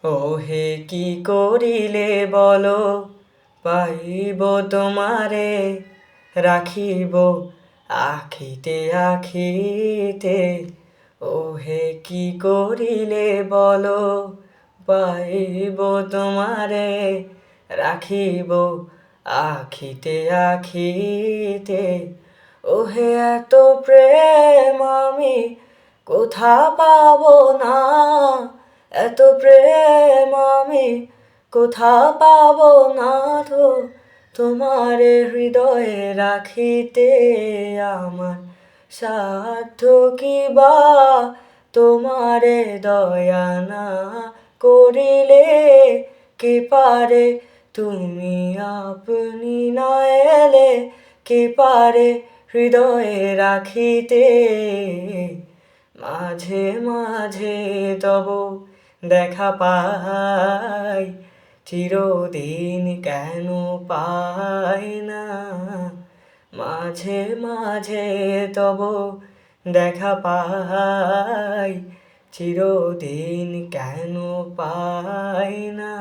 ও হে কি করিলে বলো, পাইব তোমারে, রাখিব আখিতে আখিতে। ও হে কি করিলে বলো, পাইব তোমারে, রাখিব আখিতে আখিতে। ও হে এত প্রেম আমি কোথা পাবো না, এত প্রেম আমি কোথা পাবো না তো। তোমারে হৃদয়ে রাখিতে আমার সাধ্য কি বা, তোমারে দয়া না করিলে কে পারে। তুমি আপনি না এলে কে পারে হৃদয়ে রাখিতে। মাঝে মাঝে তব দেখা পাই, চিরদিন কেন পাই না। মাঝে মাঝে তব দেখা পাই, চিরদিন কেন পাই না।